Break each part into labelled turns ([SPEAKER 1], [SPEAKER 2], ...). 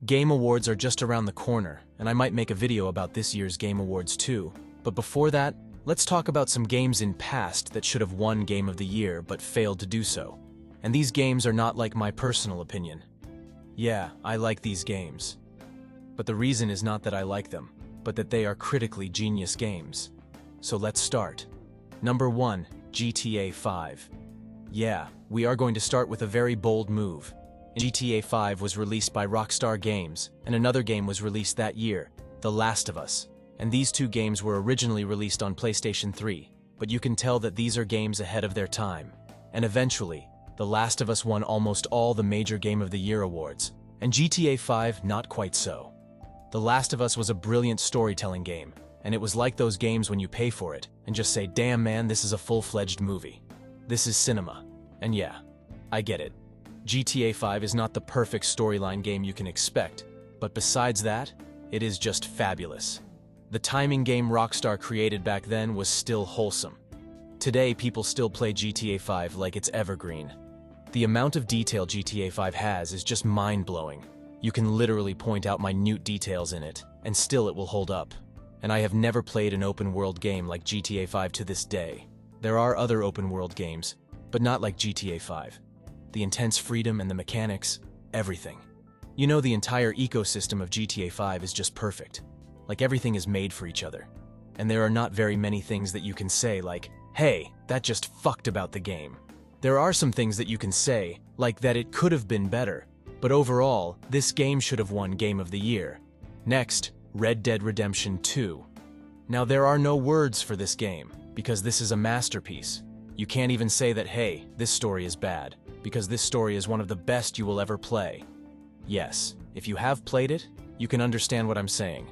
[SPEAKER 1] Game Awards are just around the corner, and I might make a video about this year's Game Awards too. But before that, let's talk about some games in past that should have won Game of the Year but failed to do so. And these games are not like my personal opinion. Yeah, I like these games. But the reason is not that I like them, but that they are critically genius games. So let's start. Number 1, GTA 5. Yeah, we are going to start with a very bold move. GTA 5 was released by Rockstar Games, and another game was released that year, The Last of Us. And these two games were originally released on PlayStation 3, but you can tell that these are games ahead of their time. And eventually, The Last of Us won almost all the major Game of the Year awards, and GTA 5 not quite so. The Last of Us was a brilliant storytelling game, and it was like those games when you pay for it and just say, damn man, this is a full-fledged movie. This is cinema. And yeah, I get it. GTA 5 is not the perfect storyline game you can expect, but besides that, it is just fabulous. The timing game Rockstar created back then was still wholesome. Today, people still play GTA 5 like it's evergreen. The amount of detail GTA 5 has is just mind-blowing. You can literally point out minute details in it, and still it will hold up. And I have never played an open-world game like GTA 5 to this day. There are other open-world games, but not like GTA 5. The intense freedom and the mechanics, everything. You know, the entire ecosystem of GTA 5 is just perfect. Like everything is made for each other. And there are not very many things that you can say like, hey, that just fucked about the game. There are some things that you can say, like that it could have been better, but overall, this game should have won Game of the Year. Next, Red Dead Redemption 2. Now there are no words for this game, because this is a masterpiece. You can't even say that, hey, this story is bad, because this story is one of the best you will ever play. Yes, if you have played it, you can understand what I'm saying.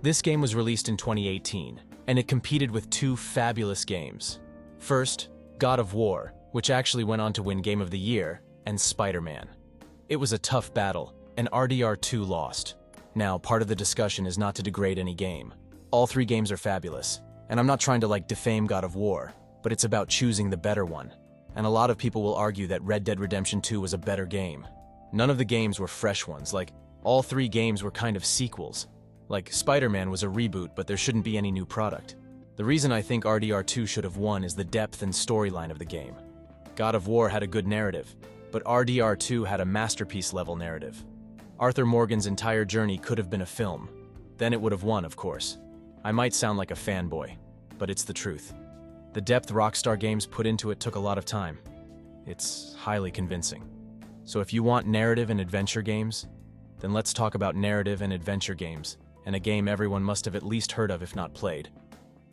[SPEAKER 1] This game was released in 2018, and it competed with two fabulous games. First, God of War, which actually went on to win Game of the Year, and Spider-Man. It was a tough battle, and RDR2 lost. Now, part of the discussion is not to degrade any game. All three games are fabulous, and I'm not trying to defame God of War, but it's about choosing the better one. And a lot of people will argue that Red Dead Redemption 2 was a better game. None of the games were fresh ones, all three games were kind of sequels. Spider-Man was a reboot, but there shouldn't be any new product. The reason I think RDR2 should have won is the depth and storyline of the game. God of War had a good narrative, but RDR2 had a masterpiece-level narrative. Arthur Morgan's entire journey could have been a film. Then it would have won, of course. I might sound like a fanboy, but it's the truth. The depth Rockstar Games put into it took a lot of time. It's highly convincing. So if you want narrative and adventure games, then let's talk about narrative and adventure games, and a game everyone must have at least heard of if not played.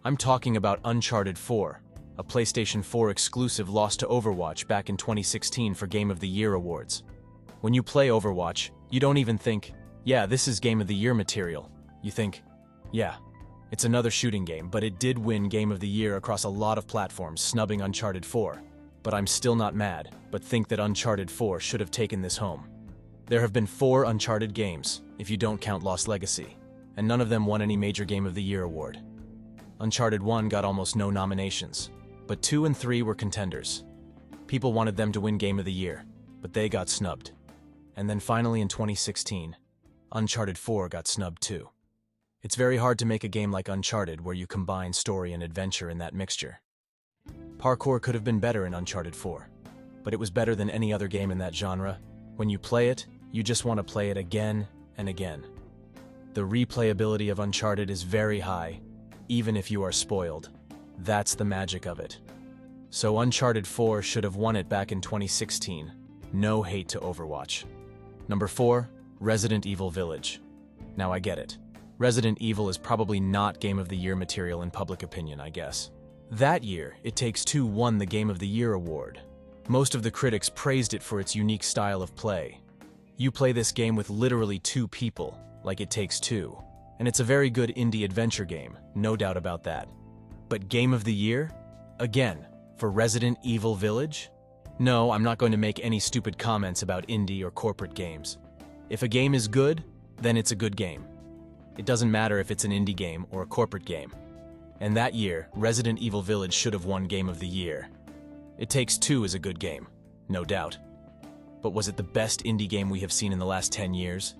[SPEAKER 1] I'm talking about Uncharted 4, a PlayStation 4 exclusive lost to Overwatch back in 2016 for Game of the Year awards. When you play Overwatch, you don't even think, yeah, this is Game of the Year material. You think, yeah, it's another shooting game, but it did win Game of the Year across a lot of platforms, snubbing Uncharted 4. But I'm still not mad, but think that Uncharted 4 should have taken this home. There have been 4 Uncharted games, if you don't count Lost Legacy, and none of them won any major Game of the Year award. Uncharted 1 got almost no nominations, but 2 and 3 were contenders. People wanted them to win Game of the Year, but they got snubbed. And then finally in 2016, Uncharted 4 got snubbed too. It's very hard to make a game like Uncharted where you combine story and adventure in that mixture. Parkour could have been better in Uncharted 4, but it was better than any other game in that genre. When you play it, you just want to play it again and again. The replayability of Uncharted is very high, even if you are spoiled. That's the magic of it. So Uncharted 4 should have won it back in 2016. No hate to Overwatch. Number 4, Resident Evil Village. Now I get it. Resident Evil is probably not Game of the Year material in public opinion, I guess. That year, It Takes Two won the Game of the Year award. Most of the critics praised it for its unique style of play. You play this game with literally 2 people, like It Takes Two, and it's a very good indie adventure game, no doubt about that. But Game of the Year? Again, for Resident Evil Village? No, I'm not going to make any stupid comments about indie or corporate games. If a game is good, then it's a good game. It doesn't matter if it's an indie game or a corporate game. And that year, Resident Evil Village should have won Game of the Year. It Takes Two is a good game, no doubt. But was it the best indie game we have seen in the last 10 years?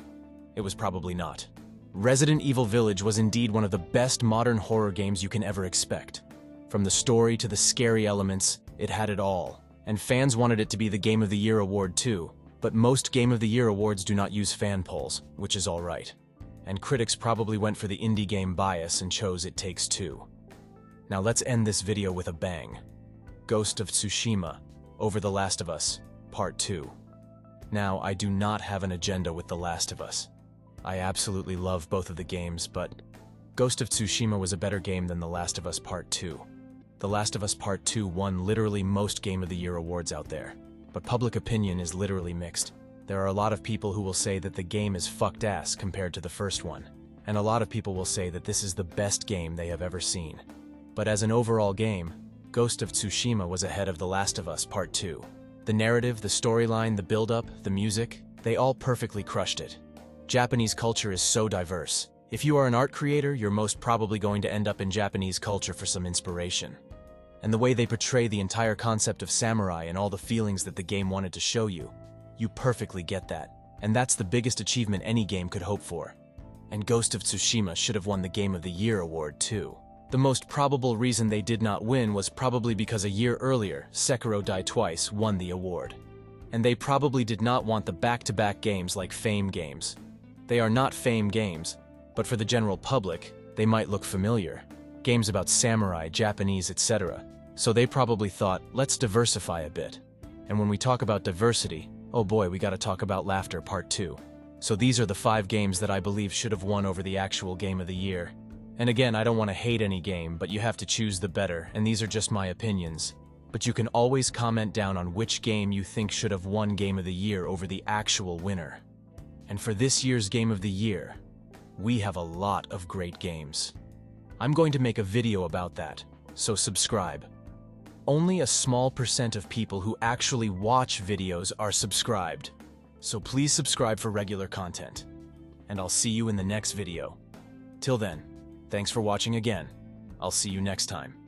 [SPEAKER 1] It was probably not. Resident Evil Village was indeed one of the best modern horror games you can ever expect. From the story to the scary elements, it had it all. And fans wanted it to be the Game of the Year award too. But most Game of the Year awards do not use fan polls, which is alright. And critics probably went for the indie game bias and chose It Takes Two. Now let's end this video with a bang. Ghost of Tsushima, over The Last of Us, Part 2. Now, I do not have an agenda with The Last of Us. I absolutely love both of the games, but Ghost of Tsushima was a better game than The Last of Us Part 2. The Last of Us Part 2 won literally most Game of the Year awards out there, but public opinion is literally mixed. There are a lot of people who will say that the game is fucked ass compared to the first one, and a lot of people will say that this is the best game they have ever seen. But as an overall game, Ghost of Tsushima was ahead of The Last of Us Part 2. The narrative, the storyline, the build-up, the music, they all perfectly crushed it. Japanese culture is so diverse. If you are an art creator, you're most probably going to end up in Japanese culture for some inspiration. And the way they portray the entire concept of samurai and all the feelings that the game wanted to show you, you perfectly get that. And that's the biggest achievement any game could hope for. And Ghost of Tsushima should have won the Game of the Year award too. The most probable reason they did not win was probably because a year earlier, Sekiro Die Twice won the award. And they probably did not want the back-to-back games like Fame games. They are not Fame games, but for the general public, they might look familiar. Games about samurai, Japanese, etc. So they probably thought, let's diversify a bit. And when we talk about diversity, oh boy, we gotta talk about Laughter Part 2. So these are the 5 games that I believe should have won over the actual Game of the Year. And again, I don't want to hate any game, but you have to choose the better, and these are just my opinions. But you can always comment down on which game you think should have won Game of the Year over the actual winner. And for this year's Game of the Year, we have a lot of great games. I'm going to make a video about that, so subscribe. Only a small % of people who actually watch videos are subscribed, so please subscribe for regular content. And I'll see you in the next video. Till then, thanks for watching again. I'll see you next time.